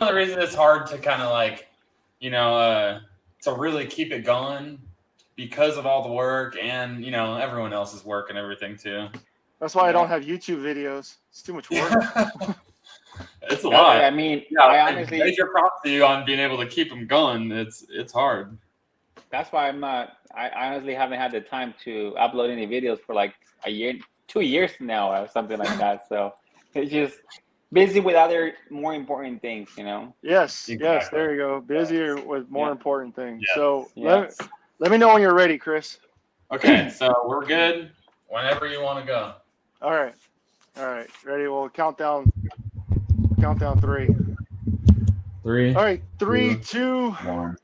of the reasons it's hard to kind of like, to really keep it going because of all the work and, everyone else's work and everything too. That's why I don't have YouTube videos. It's too much work. It's a lot. I mean, I honestly major props to you on being able to keep them going. It's hard. That's why I honestly haven't had the time to upload any videos for like a year, 2 years now, or something like that. So it's just busy with other more important things, Yes, Exactly. yes, there you go. Busier with more important things. Yeah. So let me know when you're ready, Chris. Okay, so we're good whenever you want to go. All right. Ready? We'll count down 3. 3. All right, 3, 2, 1.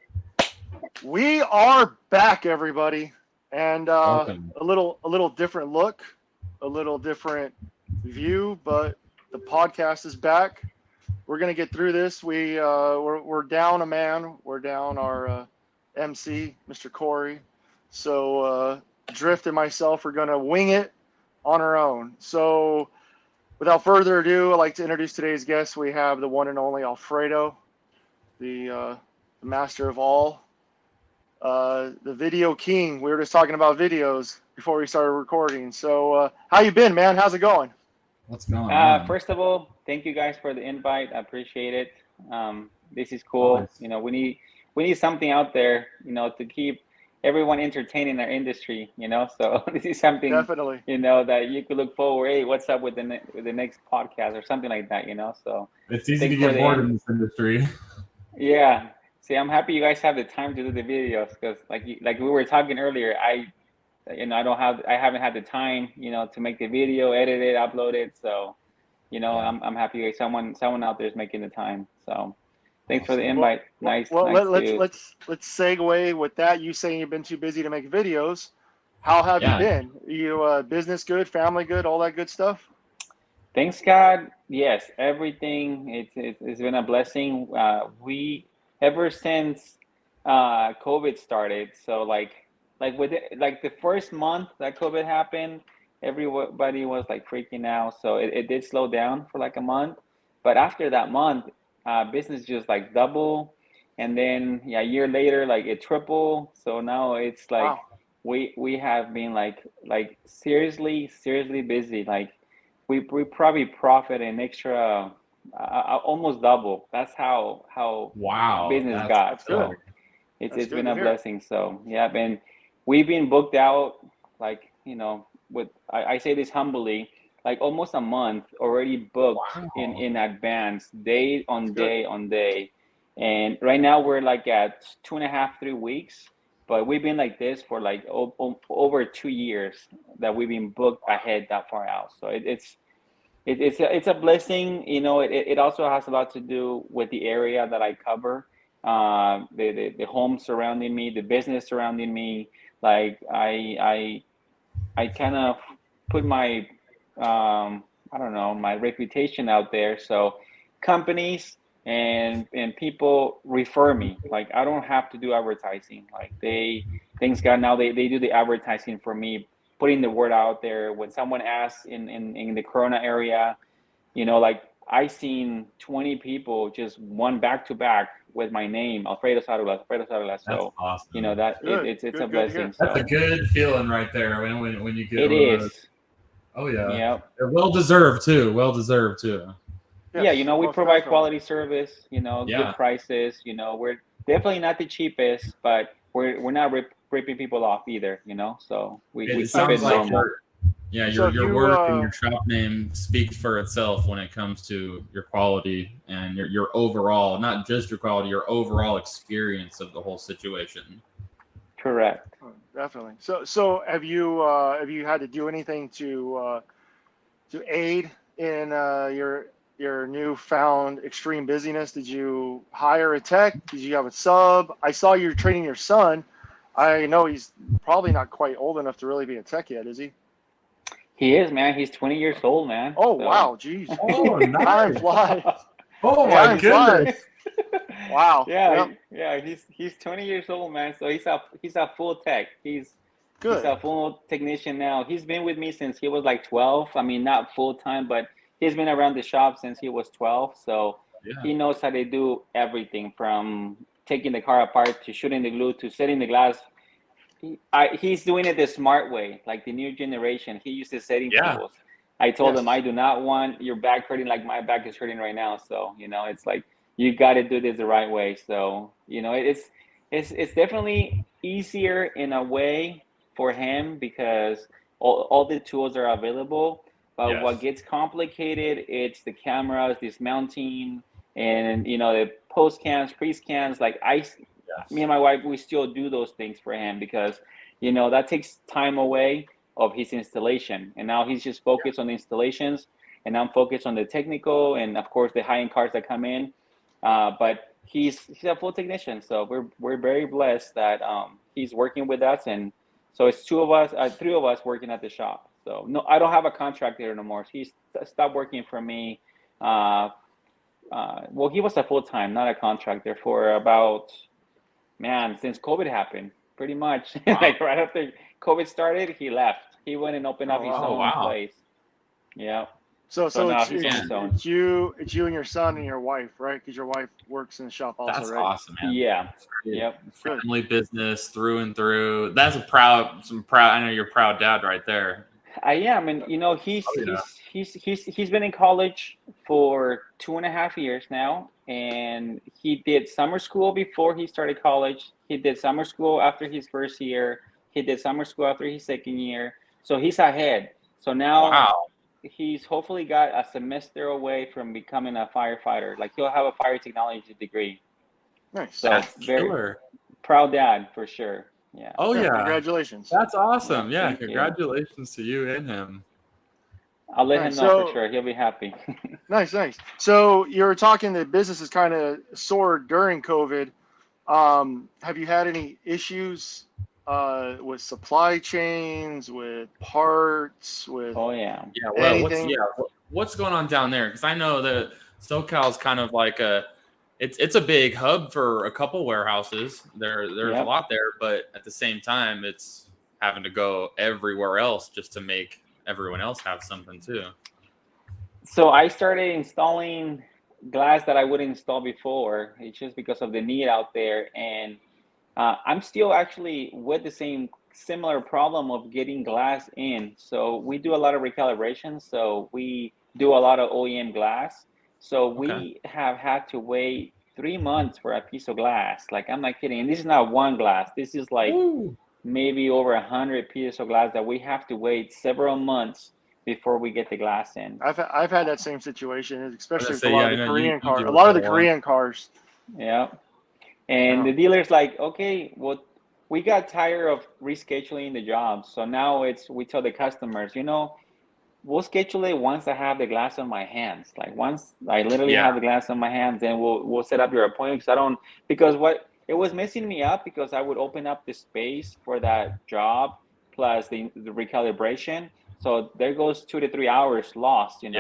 We are back, everybody, and a Welcome. little different look, a little different view, but the podcast is back. We're gonna get through this. We're down a man. We're down our MC, Mr. Corey. So Drift and myself are gonna wing it on our own. So without further ado, I'd like to introduce today's guest. We have the one and only Alfredo, the master of all. The video king. We were just talking about videos before we started recording. So how you been, man? How's it going? What's going on? First of all, thank you guys for the invite. I appreciate it. This is cool. Nice. We need something out there, to keep everyone entertained in our industry, So this is something Definitely. That you could look forward. Hey, what's up with the next podcast or something like that, So It's easy to get bored in this industry. Yeah. See, I'm happy you guys have the time to do the videos because, like we were talking earlier, I haven't had the time, to make the video, edit it, upload it. So, I'm happy someone out there is making the time. So, thanks for the invite. Nice. Let's segue with that. You saying you've been too busy to make videos. How have you been? You business good, family good, all that good stuff? Thanks God. Yes, everything. It's been a blessing. We ever since COVID started. So like with the first month that COVID happened, everybody was like freaking out. So it did slow down for like a month, but after that month, business just like double, and then a year later, like it triple. So now it's like we have been like seriously busy. Like we probably profit an extra. Almost double. That's how business got. So it's been a blessing. So we've been booked out like with I say this humbly, like almost a month already booked in advance, day on day. And right now we're like at 2.5-3 weeks, but we've been like this for like over 2 years that we've been booked ahead that far out. So it's a blessing, It also has a lot to do with the area that I cover, the home surrounding me, the business surrounding me. Like I kind of put my I don't know, my reputation out there, so companies and people refer me. Like I don't have to do advertising. Like thanks God, now they do the advertising for me, putting the word out there. When someone asks in the Corona area, like I seen 20 people just one back to back with my name, Alfredo Sarula. So that's awesome. It's a blessing. That's a good feeling right there when you get it is. Oh yeah. Yep. They're well deserved too. Yes, we provide quality service, good prices, we're definitely not the cheapest, but we're not ripping people off either, so we keep it normal. Your work and your shop name speaks for itself when it comes to your quality and your overall, not just your quality, your overall experience of the whole situation. Correct. Oh, definitely. So have you had to do anything to aid in your newfound extreme busyness? Did you hire a tech? Did you have a sub? I saw you training your son. I know he's probably not quite old enough to really be a tech yet, is he? He is, man. He's 20 years old, man. Oh, wow. Jeez. Oh, nice. Time flies. Oh, my goodness. Wow. Yeah. He's 20 years old, man. So he's a full tech. He's a full technician now. He's been with me since he was like 12. I mean, not full time, but he's been around the shop since he was 12. So he knows how to do everything from taking the car apart to shooting the glue to setting the glass. He's doing it the smart way, like the new generation. He uses setting tools. I told him, I do not want your back hurting like my back is hurting right now. So, it's like, you got to do this the right way. So, it's definitely easier in a way for him because all the tools are available. But what gets complicated, it's the cameras, dismounting, and, the post scans, pre scans. Like me and my wife, we still do those things for him because, that takes time away of his installation. And now he's just focused on the installations, and I'm focused on the technical and, of course, the high-end cars that come in. But he's a full technician, so we're very blessed that he's working with us. And so it's three of us working at the shop. So no, I don't have a contractor anymore. He's stopped working for me. Well, he was a full-time, not a contractor, for about, since COVID happened, pretty much. Like right after COVID started, he left. He went and opened up his own place. Yeah. So now it's you and your son and your wife, right? Because your wife works in the shop also, That's right? awesome, man. Yeah. Yep. Family business through and through. That's proud. I know you're a proud dad right there. I am, and he's been in college for 2.5 years now, and he did summer school before he started college. He did summer school after his first year. He did summer school after his second year. So he's ahead. So now he's hopefully got a semester away from becoming a firefighter. Like he'll have a fire technology degree. Nice. So That's very killer. Proud dad for sure. Yeah. Oh yeah. Congratulations. That's awesome. Yeah. Congratulations to you and him. I'll let him know for sure. He'll be happy. Nice. So you were talking that businesses kind of soared during COVID. Have you had any issues with supply chains, with parts, with what's going on down there? Because I know that SoCal's kind of like it's a big hub for a couple warehouses. There's a lot there, but at the same time, it's having to go everywhere else just to make everyone else have something too. So I started installing glass that I wouldn't install before. It's just because of the need out there, and I'm still actually with the similar problem of getting glass in. So we do a lot of recalibration. So we do a lot of OEM glass. So we have had to wait 3 months for a piece of glass. Like, I'm not kidding. And this is not one glass. This is like maybe over 100 pieces of glass that we have to wait several months before we get the glass in. I've had that same situation, especially with a lot of the Korean cars. Yeah. And the dealer's like, okay, well, we got tired of rescheduling the jobs. So now we tell the customers, we'll schedule it once I have the glass on my hands. Like once I literally have the glass on my hands, then we'll set up your appointment. Because what it was messing me up, because I would open up the space for that job plus the recalibration. So there goes 2 to 3 hours lost, and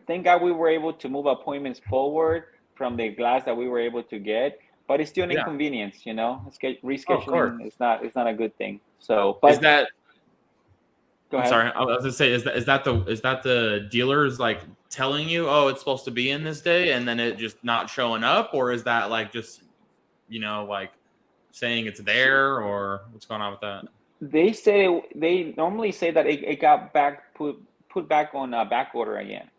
thank God we were able to move appointments forward from the glass that we were able to get. But it's still an inconvenience, rescheduling is not a good thing. So, but is that? Go ahead. Sorry, I was gonna say, is that the dealers like telling you, oh, it's supposed to be in this day, and then it just not showing up, or is that like just like saying it's there, or what's going on with that? They normally say that it got put back on back order again.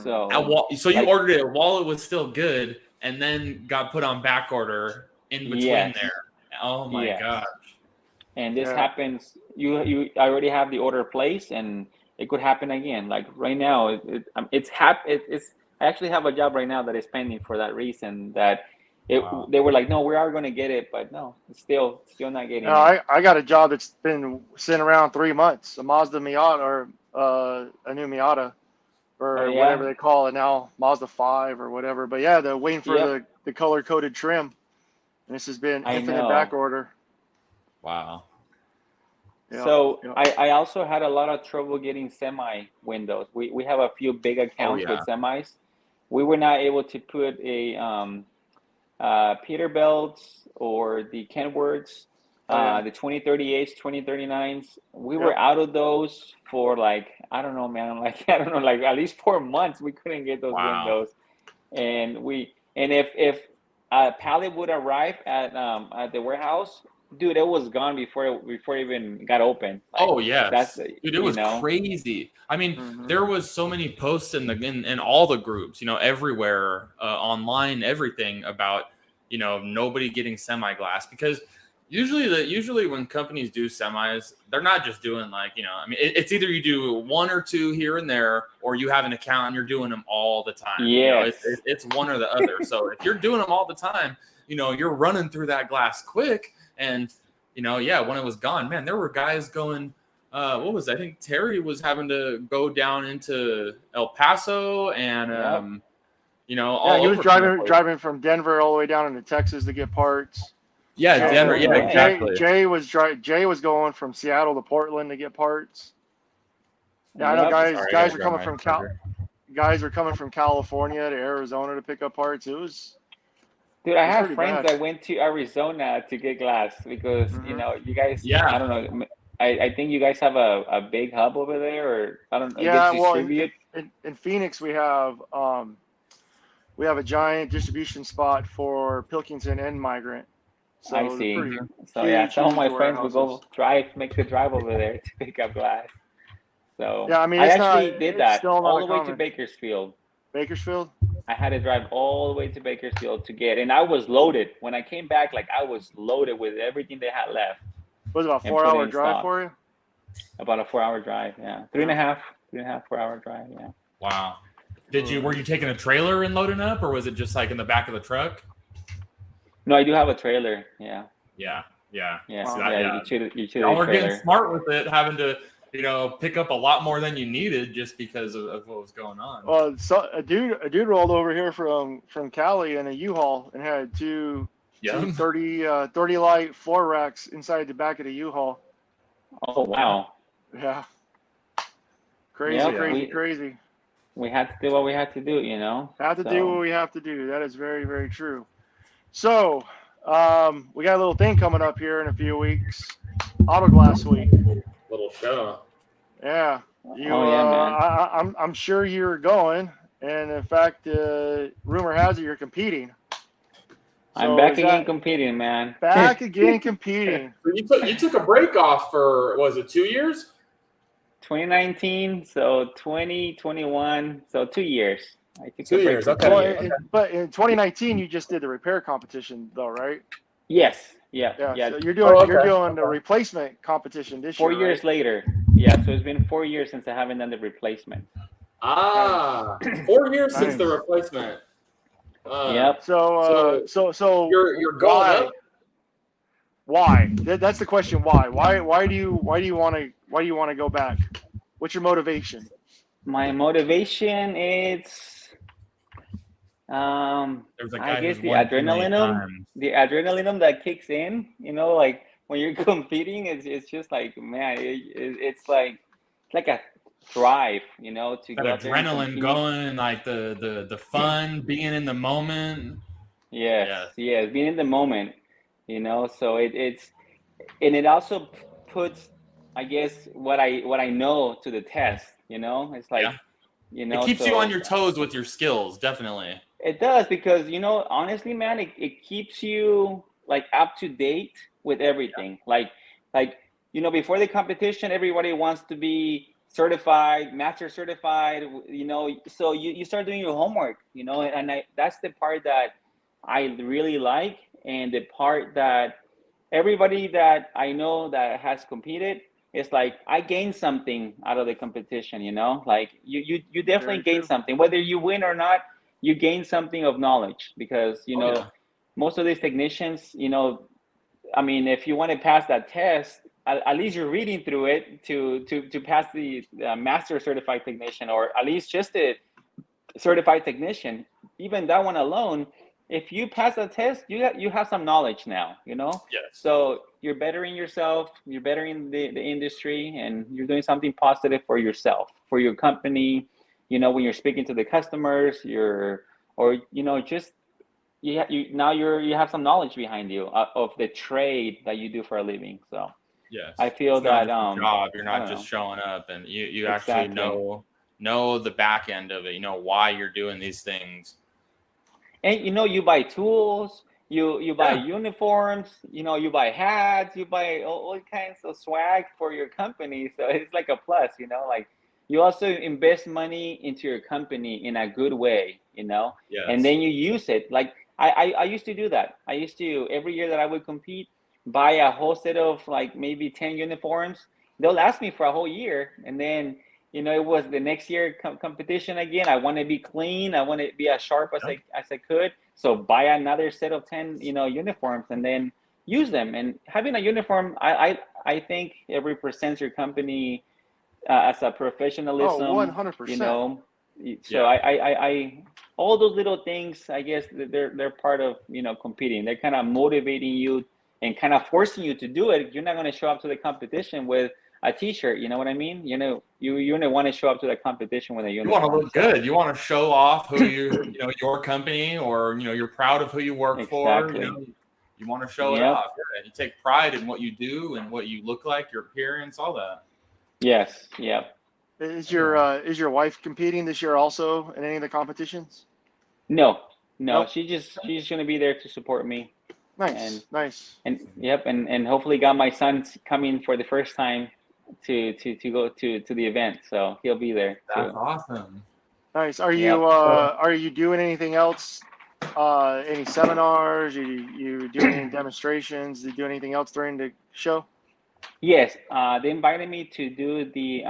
So you ordered it while it was still good, and then got put on back order in between there. Oh my gosh. And this happens. You already have the order placed, and it could happen again. Like right now, it's I actually have a job right now that is pending for that reason. That they were like, no, we are going to get it, but no, it's still not getting it. I got a job that's been sitting around 3 months. A Mazda Miata, or a new Miata, or whatever they call it now, Mazda 5 or whatever. But yeah, they're waiting for the color coded trim, and this has been infinite back order. Wow. So I also had a lot of trouble getting semi windows. We have a few big accounts with semis. We were not able to put a Peterbilts or the Kenworths, the 2038s, 2039s. We were out of those for like, I don't know, man. Like at least 4 months we couldn't get those windows. and if a pallet would arrive at the warehouse, dude, it was gone before it even got open. Like, oh yes, that's dude, it was crazy. I mean, there was so many posts in all the groups, everywhere, online, everything about nobody getting semi-glass, because usually when companies do semis, they're not just doing like, I mean, it's either you do one or two here and there, or you have an account and you're doing them all the time. Yes. It's one or the other. So if you're doing them all the time, you're running through that glass quick. And yeah, when it was gone, man, there were guys going, what was it? I think Terry was having to go down into El Paso and he was driving from Denver all the way down into Texas to get parts. Yeah, Denver. Yeah, exactly. Jay was going from Seattle to Portland to get parts. Yeah, I know guys were coming from California to Arizona to pick up parts. It was. Dude, I have friends that went to Arizona to get glass because you guys. Yeah. I don't know. I think you guys have a big hub over there, or I don't know. Yeah, well, in Phoenix we have a giant distribution spot for Pilkington and Migrant. So I see. So yeah, some of my friends would go make the drive over there to pick up glass. So yeah, I mean, I actually did that all the way to Bakersfield. Bakersfield? I had to drive all the way to Bakersfield to get, and I was loaded. When I came back, like I was loaded with everything they had left. Was it about a 4-hour drive for you? About a 4-hour drive, yeah. 3.5, 4-hour drive, yeah. Wow. Were you taking a trailer and loading up, or was it just like in the back of the truck? No, I do have a trailer. Yeah. Yeah. You should. Y'all were getting smart with it, having to, pick up a lot more than you needed just because of what was going on. Well, so a dude rolled over here from Cali in a U-Haul and had two 30 light floor racks inside the back of the U-Haul. Oh wow. Yeah. Crazy. We had to do what we had to do, do what we have to do. That is very, very true. So, we got a little thing coming up here in a few weeks. Auto Glass Week. Little show. Yeah. Man. I'm sure you're going, and in fact, rumor has it you're competing. So I'm back again competing, man. Back again competing. You took a break off for, was it 2 years? 2019, so 2021, so 2 years. I think 2 years. Okay. But in 2019, you just did the repair competition, though, right? Yes. Yeah. So you're doing the replacement competition this year. 4 years later. Yeah. So it's been 4 years since I haven't done the replacement. 4 years since the replacement. Yep. So you're going up. Why? That's the question. Why? Why do you want to go back? What's your motivation? My motivation is, I guess the adrenaline that kicks in. Like when you're competing, it's just like, man, it's like a drive, to that adrenaline going, like the fun, being in the moment. Yes, being in the moment. So it also puts, I guess, what I know to the test. It's like, it keeps you on your toes with your skills, definitely. It does, because honestly, man, it keeps you like up to date with everything. Like before the competition, everybody wants to be certified, master certified. So you start doing your homework. And that's the part that I really like. And the part that everybody that I know that has competed, it's like I gained something out of the competition, like you definitely gain something, whether you win or not. You gain something of knowledge, because most of these technicians, I mean, if you want to pass that test, at least you're reading through it to pass the master certified technician, or at least just a certified technician. Even that one alone, if you pass the test, you have some knowledge now, Yes. So you're bettering yourself, you're bettering the industry, and you're doing something positive for yourself, for your company. When you're speaking to the customers, you have some knowledge behind you of the trade that you do for a living. So yes, I feel that job, you're not just showing up, and you actually know the back end of it. Why you're doing these things. And you buy tools, you buy uniforms, you buy hats, you buy all kinds of swag for your company. So it's like a plus, like you also invest money into your company in a good way, and Yes. then you use it. Like I used to do that. I used to, every year that I would compete, buy a whole set of like maybe 10 uniforms. They'll last me for a whole year. And then, it was the next year competition again. I want to be clean. I want to be as sharp as I could. So buy another set of 10, uniforms, and then use them. And having a uniform, I think it represents your company as a Oh, professionalism, 100%. So I all those little things, I guess they're part of, competing. They're kind of motivating you and kind of forcing you to do it. You're not going to show up to the competition with a t-shirt, you know what I mean? You want to show up to the competition with a uniform. You want to look good. You want to show off who your company, or you're proud of who you work for. You want to show it off. Yeah. You take pride in what you do and what you look like, your appearance, all that. Yes. Yep. Is your wife competing this year also in any of the competitions? No. Nope. She's going to be there to support me. Nice. And yep, and hopefully got my son coming for the first time to go to the event, so he'll be there too. That's awesome. Nice. Are you doing anything else? Any seminars? You doing any demonstrations? You do anything else during the show? Yes, they invited me to do the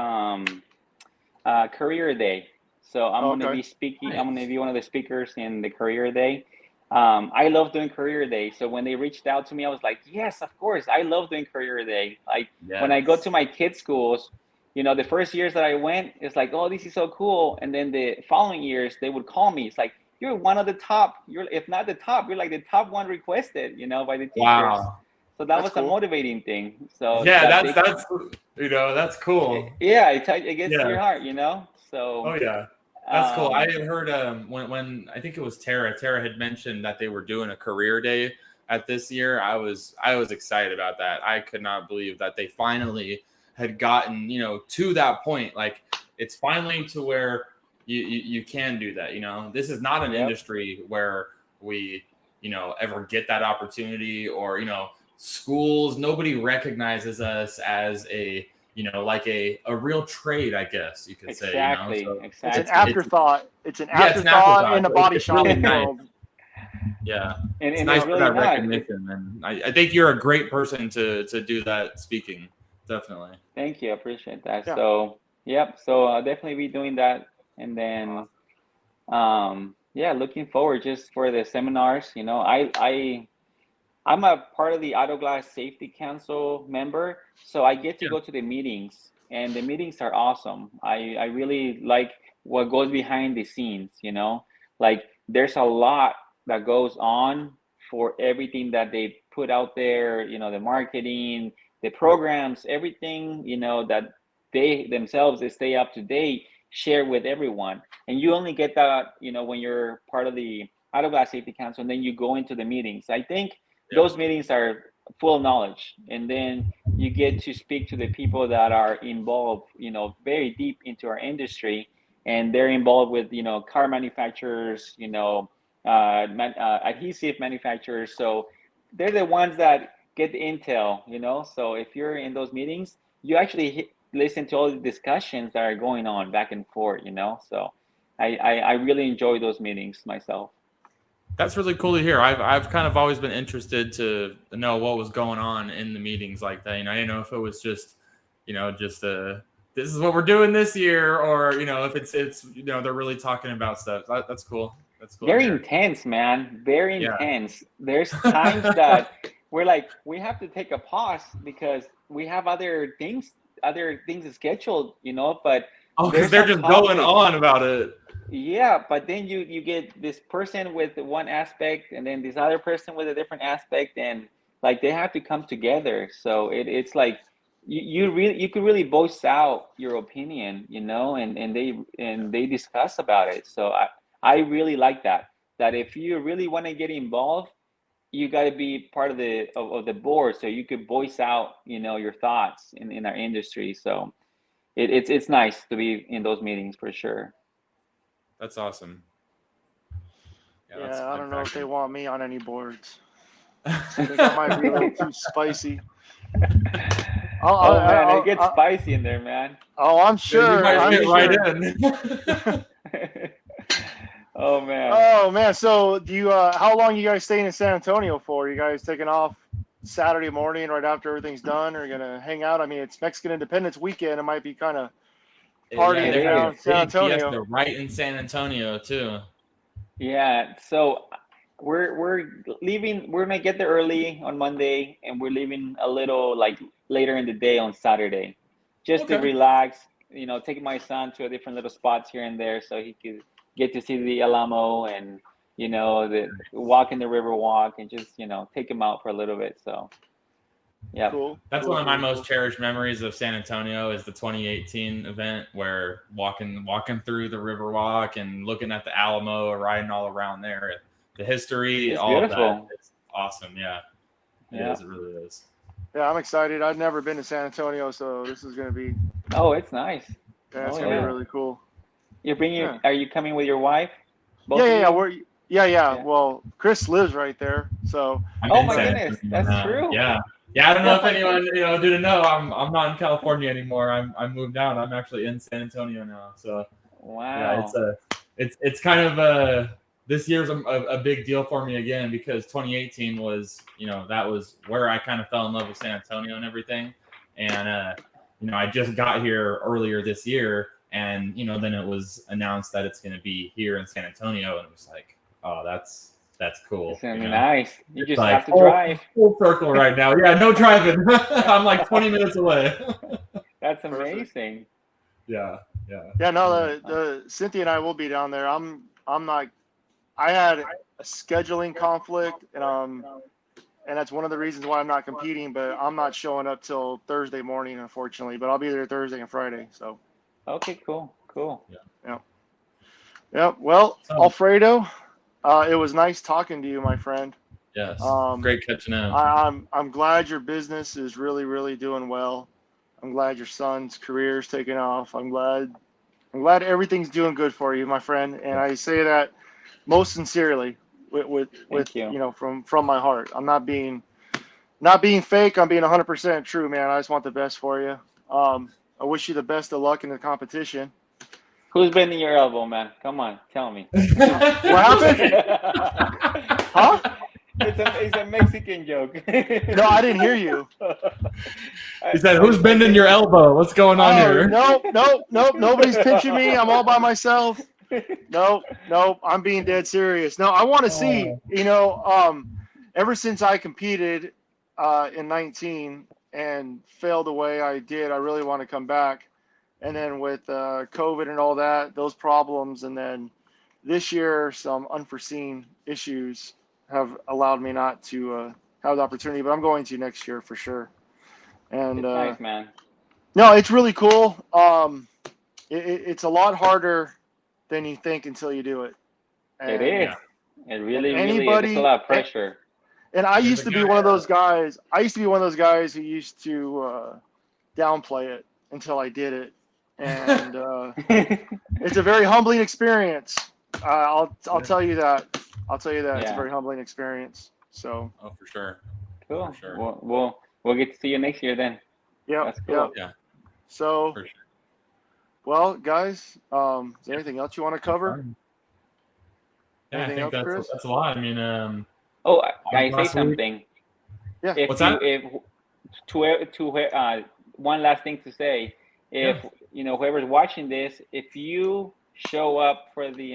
career day. So I'm going to be speaking. Nice. I'm going to be one of the speakers in the career day. I love doing career day. So when they reached out to me, I was like, yes, of course. I love doing career day. Like when I go to my kids' schools, the first years that I went, it's like, oh, this is so cool. And then the following years, they would call me. It's like, you're one of the top. If not the top, you're like the top one requested, by the teachers. Wow. So that was cool. A motivating thing. So yeah, that's cool. Yeah, it gets to your heart, So. Oh yeah. That's cool. I heard when I think it was Tara had mentioned that they were doing a career day at this year. I was excited about that. I could not believe that they finally had gotten, to that point. Like it's finally to where you can do that. This is not an industry where we, ever get that opportunity, or, schools, nobody recognizes us as a, like a real trade, I guess you could say. So it's an afterthought. It's an afterthought in the body shop really world. Nice. Yeah, and it's nice really for that recognition, and I think you're a great person to do that speaking. Definitely. Thank you, I appreciate that. Yeah. So so I'll definitely be doing that, and then looking forward just for the seminars. I'm a part of the Auto Glass Safety Council member, so I get to go to the meetings, and the meetings are awesome. I really like what goes behind the scenes, like there's a lot that goes on for everything that they put out there, the marketing, the programs, everything, that they themselves, they stay up to date, share with everyone. And you only get that, when you're part of the Auto Glass Safety Council, and then you go into the meetings. I think those meetings are full of knowledge, and then you get to speak to the people that are involved, very deep into our industry, and they're involved with, car manufacturers, adhesive manufacturers. So they're the ones that get the intel, so if you're in those meetings, you actually listen to all the discussions that are going on back and forth, so I really enjoy those meetings myself. That's really cool to hear. I've kind of always been interested to know what was going on in the meetings like that. I didn't know if it was just, this is what we're doing this year, or if it's they're really talking about stuff. That's cool. That's cool. Very intense, man. Very intense. There's times that we're like, we have to take a pause because we have other things scheduled, but because they're just going on about it. Yeah, but then you get this person with one aspect, and then this other person with a different aspect, and like they have to come together. So it's like you could really voice out your opinion, and they discuss about it. So I really like that if you really want to get involved, you got to be part of the board, so you could voice out your thoughts in our industry. So it's nice to be in those meetings for sure. That's awesome. Yeah, I don't know if they want me on any boards. I I think I might be a little too spicy. It gets spicy in there, man. Oh, I'm sure. You might I'm fit sure. right in. Oh man. Oh man. So do you? How long you guys staying in San Antonio for? You guys taking off Saturday morning right after everything's done, or gonna hang out? I mean, it's Mexican Independence Weekend. It might be kind of party Yeah, in they're having town, a San big Antonio. fiesta right in San Antonio too. Yeah. So we're leaving. We're gonna get there early on Monday, and we're leaving a little like later in the day on Saturday, just to Okay. relax. Take my son to a different little spots here and there, so he could get to see the Alamo and the walk in the river walk, and just take him out for a little bit. So yeah. Cool. That's cool, one of my cool, most cool. cherished memories of San Antonio is the 2018 event where walking through the Riverwalk and looking at the Alamo, riding all around there. The history, It's all of beautiful. that. It's awesome. Yeah. It is. It really is. Yeah, I'm excited. I've never been to San Antonio, so this is gonna be. Oh, it's nice. Yeah, it's Oh, gonna be yeah. really cool. You're bringing. Yeah. Are you coming with your wife? Both Yeah, of yeah, yeah. you? We're yeah. Well, Chris lives right there, so I'm Oh in my San goodness, Antonio that's now. true. Yeah. Yeah, I don't know if Yeah. anyone didn't know. I'm not in California anymore. I moved down. I'm actually in San Antonio now. So yeah, Wow. it's kind of this year's a big deal for me again because 2018 was that was where I kind of fell in love with San Antonio and everything, and I just got here earlier this year, and then it was announced that it's going to be here in San Antonio, and it was like, oh, that's cool. It's gonna be nice. You just have to full, drive. full circle right now. Yeah, no driving. I'm like 20 minutes away. That's Perfect. amazing. Yeah. Yeah, no, the Cynthia and I will be down there. I'm not. I had a scheduling conflict, and that's one of the reasons why I'm not competing. But I'm not showing up till Thursday morning, unfortunately. But I'll be there Thursday and Friday. So. Okay, cool. Yeah. Well, So- Alfredo, it was nice talking to you, my friend. Yes. Great catching up. I'm glad your business is really, really doing well. I'm glad your son's career is taking off. I'm glad everything's doing good for you, my friend. And I say that most sincerely with Thank you. from my heart. I'm not being fake. I'm being 100% true, man. I just want the best for you. I wish you the best of luck in the competition. Who's bending your elbow, man? Come on, tell me. What happened? Huh? It's a Mexican joke. No, I didn't hear you. He said, "Who's bending your elbow? What's going on here?" Nope. Nobody's pinching me. I'm all by myself. Nope. I'm being dead serious. No, I want to see. Ever since I competed in 19 and failed the way I did, I really want to come back. And then with COVID and all that, those problems, and then this year some unforeseen issues have allowed me not to have the opportunity. But I'm going to next year for sure. And It's nice, man. no, it's really cool. It's a lot harder than you think until you do it. It is. It really is. There's a lot of pressure. And I used to be one of those guys. I used to be one of those guys who used to downplay it until I did it, and it's a very humbling experience. I'll tell you that. It's a very humbling experience. So. Oh, for sure. Cool. For sure. We'll get to see you next year then. Yeah. That's cool. Yeah. So. For sure. Well, guys, is there anything else you want to cover? Yeah, I think that's a lot. I mean, oh, can I say something? Yeah. What's that? One last thing to say. If whoever's watching this, if you show up for the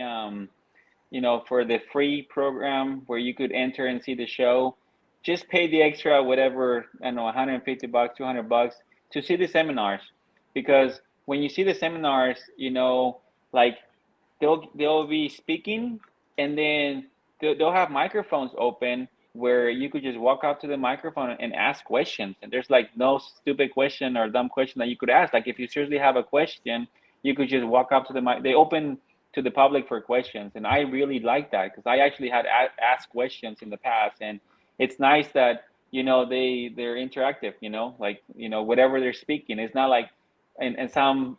for the free program where you could enter and see the show, just pay the extra whatever, I don't know, $150, $200 to see the seminars, because when you see the seminars, like they'll be speaking, and then they'll have microphones open where you could just walk out to the microphone and ask questions. And there's like no stupid question or dumb question that you could ask. Like if you seriously have a question, you could just walk up to the mic. They open to the public for questions. And I really like that, because I actually had asked questions in the past. And it's nice that, they're interactive, like, whatever they're speaking. It's not like, and some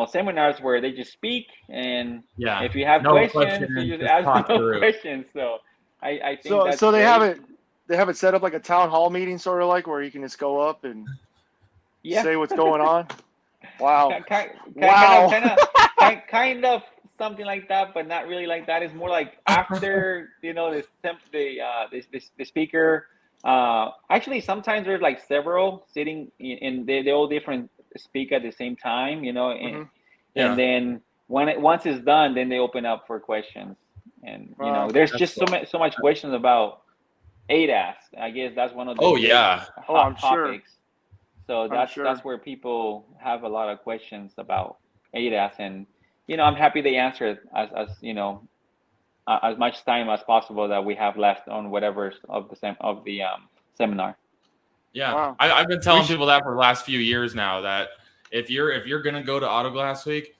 seminars where they just speak, and Yeah. if you have No questions, you just just ask talk no through. questions. So I think So that's they great. have it set up like a town hall meeting, sort of like where you can just go up and Yeah. say what's going on. Wow. Kind Wow. kind of something like that, but not really like that. It's more like after the speaker. Actually, sometimes there's like several sitting, and they all different speak at the same time. Mhm. Yeah. And then once it's done, then they open up for questions. And Wow. there's That's just cool. so much questions about ADAS. I guess that's one of the Oh, big yeah. hot I'm sure. topics. So I'm that's sure. where people have a lot of questions about ADAS, and I'm happy they answered as as much time as possible that we have left on whatever of the seminar. Yeah. Wow. I've been telling people that for the last few years now, that if you're gonna go to Autoglass Week,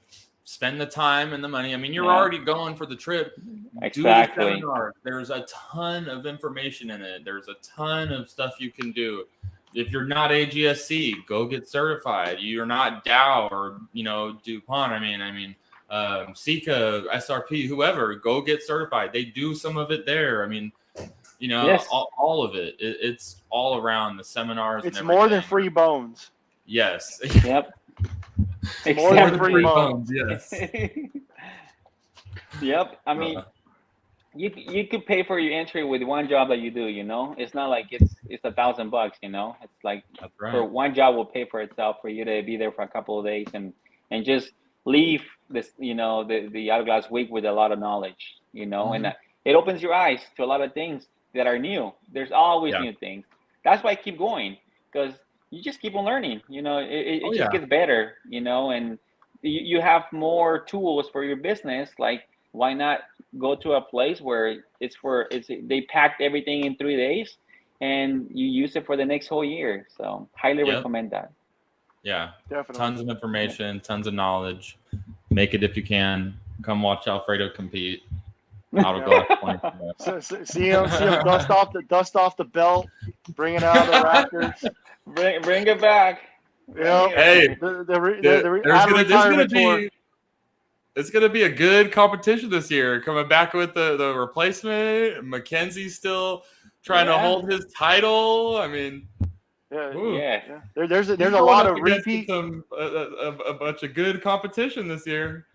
spend the time and the money. I mean, you're already going for the trip. Exactly. Do the seminar. There's a ton of information in it. There's a ton of stuff you can do. If you're not AGSC, go get certified. You're not Dow or DuPont. I mean, Sika, SRP, whoever, go get certified. They do some of it there. I mean, Yes. all of it. It's all around the seminars. It's and more than everything. free bones. Yes. Yep. More than free bones. Yes. Yep. I mean, you could pay for your entry with one job that you do. It's not like it's $1,000. It's like That's right. for one job will pay for itself for you to be there for a couple of days and just leave this the Hourglass Week with a lot of knowledge. Mm-hmm. And it opens your eyes to a lot of things that are new. There's always new things. That's why I keep going, because you just keep on learning. It just gets better. And you have more tools for your business. Like, why not go to a place where they packed everything in 3 days and you use it for the next whole year. So highly recommend that. Yeah, Definitely. Tons of information, tons of knowledge. Make it if you can. Come watch Alfredo compete. See him dust off the belt, bring it out of the rafters. Bring it back. Yeah. Hey, it's gonna be a good competition this year. Coming back with the replacement. Mackenzie's still trying to hold his title. I mean, there's a lot of repeat. A bunch of good competition this year.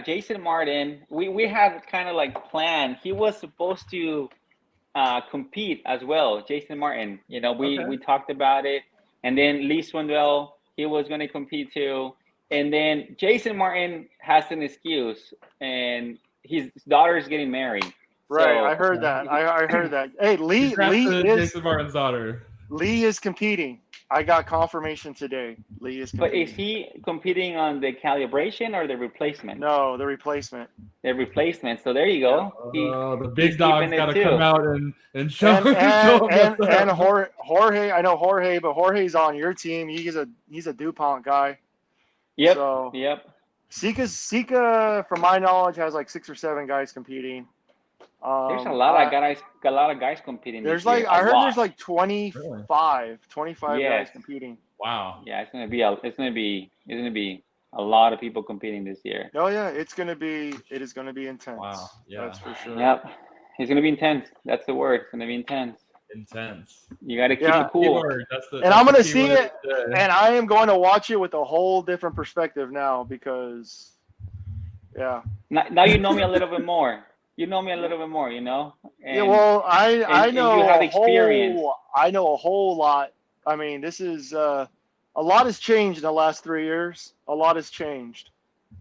Jason Martin, we had kind of like planned. He was supposed to compete as well. Jason Martin, we talked about it, and then Lee Swindell, he was going to compete too. And then Jason Martin has an excuse, and his daughter is getting married. Right, so, I heard that. I heard that. Hey, Lee is Jason Martin's daughter. Lee is competing. I got confirmation today. Lee is competing. But is he competing on the calibration or the replacement? No, the replacement. The replacement. So there you go. The big dog's got to come out and show him. And Jorge, I know Jorge, but Jorge's on your team. He's a DuPont guy. Yep. So, yep. Sika, from my knowledge, has like 6 or 7 guys competing. There's a lot of guys competing. There's I heard there's like 25 guys competing. Wow. Yeah, it's gonna be a lot of people competing this year. Oh yeah, it is gonna be intense. Wow. Yeah. That's for sure. Yep. It's gonna be intense. That's the word. It's gonna be intense. Intense. You got to keep it cool. And I'm gonna see it, and I am going to watch it with a whole different perspective now because, Now you know me a little bit more. You know me a little bit more, And, well, I know you have experience. I know a whole lot. I mean, this is a lot has changed in the last 3 years. A lot has changed,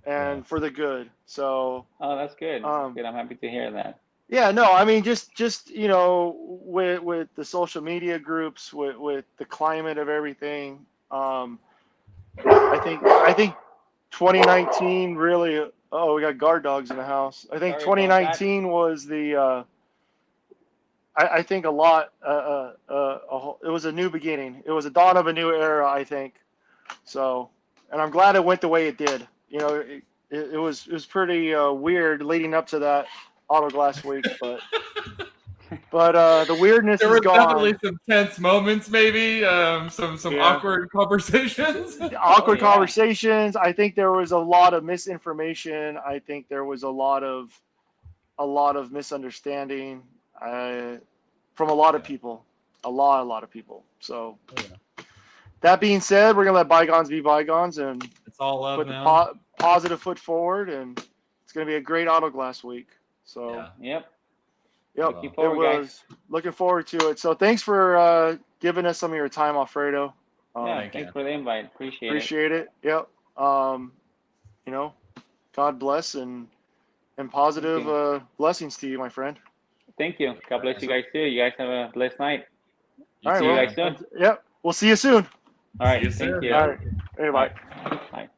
and for the good. So. Oh, that's good. Good. I'm happy to hear that. Yeah, no, I mean, just with the social media groups, with the climate of everything, I think 2019 really. Oh, we got guard dogs in the house. I think 2019 was the. I think a lot. It was a new beginning. It was a dawn of a new era, I think. So, and I'm glad it went the way it did. It was pretty weird leading up to that Autoglass Week, but But the weirdness There is were gone. definitely some tense moments, maybe some awkward conversations. Awkward conversations. I think there was a lot of misinformation. I think there was a lot of misunderstanding from a lot of people. A lot of people. So that being said, we're gonna let bygones be bygones and it's all love put now. the positive foot forward, and it's gonna be a great auto glass week. So Yep. Looking forward to it. So thanks for giving us some of your time, Alfredo. Thanks for the invite. Appreciate it. Yep. God bless and positive blessings to you, my friend. Thank you. God bless you guys too. You guys have a blessed night. All right. See you guys soon. Yep. We'll see you soon. All right. See you Thank soon. you. All right. Hey, bye. Bye.